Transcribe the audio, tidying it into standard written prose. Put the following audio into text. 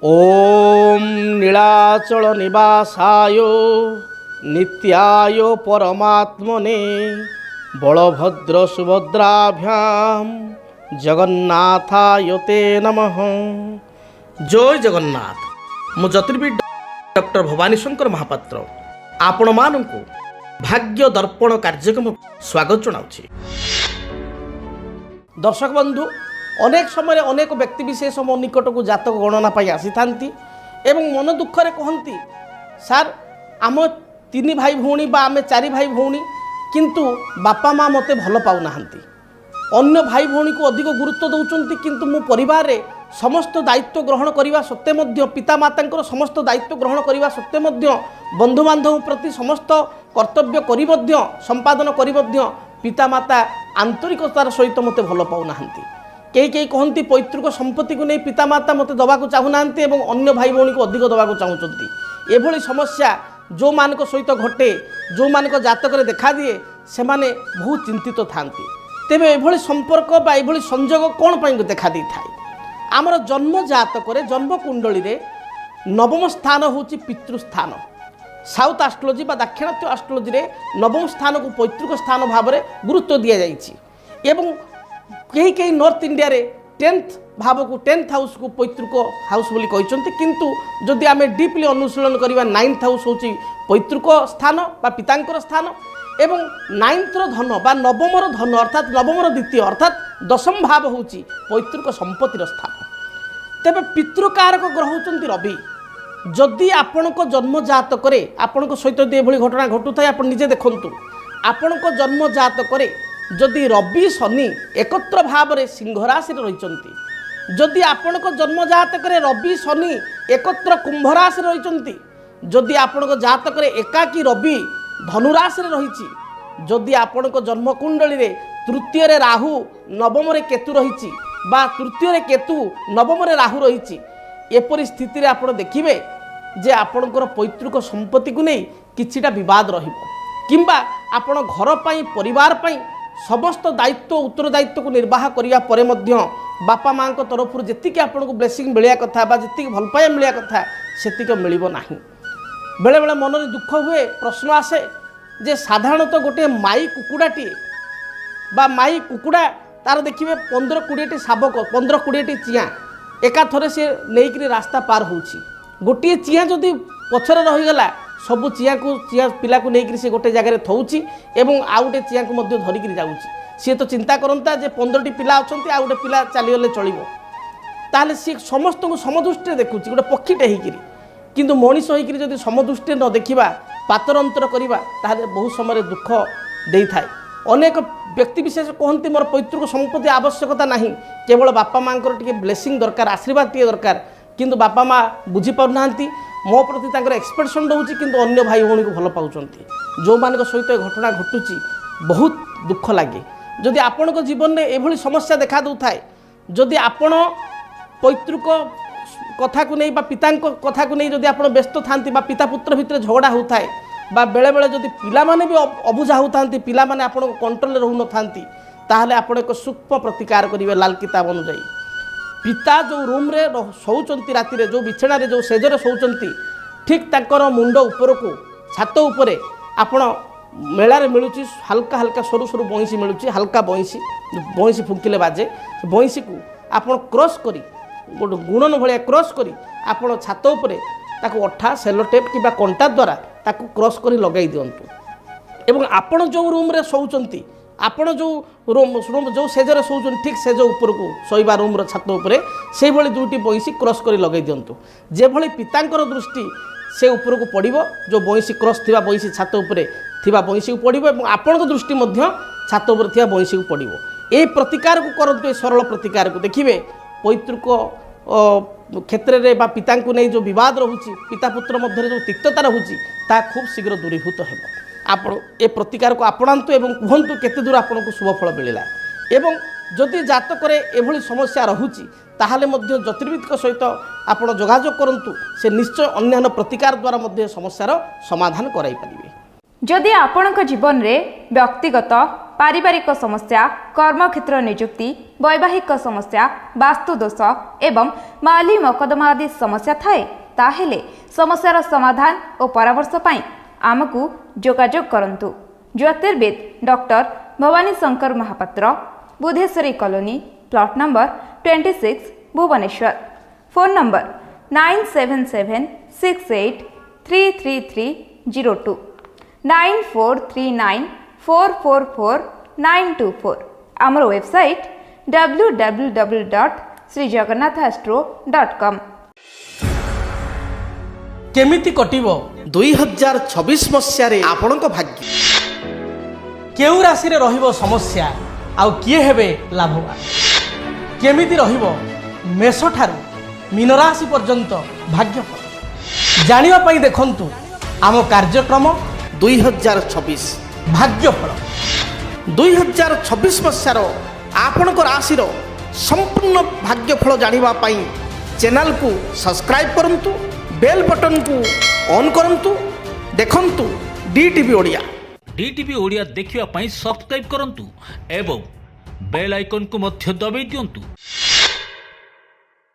ओम नीलाचल निवासाय नित्याय परमात्मने बलभद्र सुभद्राभ्याम जगन्नाथाय ते नमः। जय जगन्नाथ। मु ज्योतिर्विद डॉक्टर भवानी शंकर महापात्र आपण मानकु भाग्य दर्पण कार्यक्रम स्वागत जनाउछि। दर्शक बंधु, अनेक समय अनेक व्यक्ति विशेष मो निकट को जातक गणना पाई आसी थांती एवं मन दुखरे कहती सार आम 3 भाई भौणी बा आम 4 भाई भौणी किंतु बापा माँ मते भल पाऊ नाहंती, अन्य भाई भौणी को अधिक गुरुत्व दौरान किंतु मो परिवार रे समस्त दायित्व ग्रहण करने सत्वे मध्य पिता माता समस्त दायित्व ग्रहण करने सत्वे मध्य बंधु बांधव प्रति समस्त कर्तव्य करी मध्य संपादन करी मध्य पिता माता आंतरिकतार सहित मते भल पाऊ नाहंती। कई कई कहती पैतृक संपत्ति को नहीं पिता माता मते दवा को चाहूना एवं अन्य भाई भौणी को अधिक दवा को चाहती। एभली समस्या जो मान सहित घटे जो मान जातक देखा दिए से माने बहुत चिंतित थांती। तेबे एभली संपर्क बा एभली संजोग कौन पाई देखा दी थाए? आमर जन्म जातक जन्म कुंडली रे नवम स्थान होची पितृस्थान। साउथ एस्ट्रोलॉजी बा दाक्षिणात्य एस्ट्रोलॉजी रे नवम स्थान को पैतृक स्थान भाव में गुरुत्व दि जाइछि एवं कहीं कहीं नॉर्थ इंडिया रे 10th भाव को 10th हाउस को पैतृक हाउस बोली कहते, किंतु जदि आम डीपली अनुशीलन करवा 9th हाउस होची पैतृक स्थान बा पितांकर स्थान एवं 9th धन बा नवमर धन अर्थात नवमर द्वितीय अर्थात 10th भाव होची पैतृक संपत्तिर स्थान। तेबे पितृकारक ग्रह होचंती रवि। जदि आपणक जन्म जातक आपण सहित यदि घटना घटुए आप निजे देखंतु, आपणक जन्म जातक जदि रवि शनि एकत्र भाव में सिंह राशि रही, जदि आपणक जन्म जातक रवि शनि एकत्र कुंभ राशि रही, जदि आपणक जातक एकाकी रवि धनुराशि रही, जदि आपणक जन्म कुंडली रे तृतीय रे राहु नवम रे केतु रही बा तृतीय रे केतु नवम रे राहु रही, एपरि स्थिति रे आपण देखिबे जे आपणकर पैतृक संपत्ति को नहीं किछिटा विवाद रहिबो किंबा आपण घर पाई परिवार पाई समस्त दायित्व उत्तरदायित्व को निर्वाह करिया परे मध्य बापा माँ तरफ जी आपको ब्लेसिंग मिलिया कथा बा जी भल पाइबा मिलिया कथा सेतिक मिलिबो नाही। बेले बेले मन में दुख हुए, प्रश्न आसे जे साधारणतः गोटे माई कुकुड़ाटी बा माई कुकुड़ा तार देखिए 15-20टी शाबक 15-20टी चियाँ एका थरे से नहीं रास्ता पार होउछि। गोटे चियाँ जदि पछरे रहीगला सबू चियाँ को चियाँ पिला को लेकर से गोटे जगह थौची एवं आउ गोटे चियाँ को मध्य धरिकी जाऊँगी। सी तो चिंता करता जे 15टी पिला अच्छा आउ गोटे पिला चलीगले चलो ताहले सी समस्त को समदृष्टि देखुची गोटे पक्षीटे होकर, किंतु मनीष होकर जब समदृष्टि न देखा पातर अंतर करवा ताहले बहुत समय दुख दे थाए। अनेक व्यक्ति विशेष कहते मोर पैतृक संपत्ति आवश्यकता नहीं, केवल बापा माँ टे ब्लेसिंग दरकार आशीर्वाद टे दरकार, किंतु बापा माँ बुझीपार ना मो प्रति तांकर एक्सप्रेशन रोचे किंतु अन्य भाई भौणी को भल पाउछंती। जो मान सहित घटना घटुची बहुत दुख लगे। जदि आपण जीवन में एभली समस्या देखा दूए, जदि आपण पैतृक कथा को नहीं पिता कथा को नहीं जदि आपण व्यस्त थांती पिता पुत्र भितर झगड़ा होता है बा बेले बेले जदि पिला माने भी अबुझा होता पिला माने आपण कंट्रोल रहू न थांती, ताहले आपण एक सूक्ष्म प्रतिकार करिवे। लाल किताब अनुसार पिता जो रूम रे शोचंती राति रे जो बिछड़ा रे जो सेजरे शोचंती ठीक ताकर मुंड ऊपर को छात उपरे आपण मेला रे मिलुची हल्का हल्का सरू सरू बंसी मिलुची, हल्का बंसी फुंकिले बाजे बंसी को आपण क्रॉस करी गोटे गुणन भलिया क्रॉस करी आपण छात उपरे ताको अठा सेलो टेप किबा कंटा द्वारा ताको क्रॉस करी लगाई दियंतु एवं आपण जो रूम रे शोचंती आपण जो रूम जो सेजरे शोचन ठीक सेज ऊपर को शोवा रूम छात उपरे से भली 2टी बंसी क्रॉस करी लगाई दियंतु। जे भली पितांकर दृष्टि से ऊपर को पड़िबो, जो बंसी क्रॉस थिबा बंसी छात उपरे थिबा बंसी को पड़िबो एवं आपण दृष्टि मध्य छात उपरे थिबा बंसी को पड़िबो। ए प्रतिकार को करंतु, सरल प्रतिकार को देखिबे पैतृक क्षेत्र रे बा पिता को नहीं जो विवाद रहुची पिता पुत्र मध्य जो तिक्तता रहुची ता खूब शीघ्र दूरीभूत हेबो। आपण ए प्रतिकार को आपणांतु एवं कहतु केते दूर आपन को शुभ फल मिलिला। एवं जदि जातक एभली समस्या रहुची ताहले मध्य ज्योतिर्विद सहित आपण जोगाजोग करंतु, से निश्चय अन्यान्य प्रतिकार द्वारा मध्य समस्यार समाधान कराई परिबे। जदि आपणक जीवन रे व्यक्तिगत पारिवारिक समस्या, कर्मक्षेत्र नियुक्ति, वैवाहिक समस्या, वास्तुदोष एवं माली मकदमा आदि समस्या थाए ताहेले समस्यार समाधान और परामर्श पाई आमको जोगाजोग करंतु। ज्योतिर्विद doctor Bhabani Shankar Mahapatra, Budheswari colony, plot number 26, Bhubaneswar. Phone number 9776833302 9439444924। आमर वेबसाइट www.srijagannathastro.com। केमिति कटिबो 2026 मसियारे आपणक भाग्य केउ राशि रे रहिबो समस्या आउ किए हेबे लाभवान केमिति रहिबो मेष ठारू मीन राशि पर्यंत भाग्यफल जानिबा पई देखंतु आम कार्यक्रम 2026 भाग्यफल 2026 मसियार आपणक राशि रो संपूर्ण भाग्यफल जानिबा पई चैनल को सब्सक्राइब करंतु, बेल बटन को ऑन करंतु, देखंतु डीटीवी ओडिया। डीटीवी ओडिया देखिवा पई सब्सक्राइब करंतु एवं बेल आइकन को मध्य दबाई दियंतु।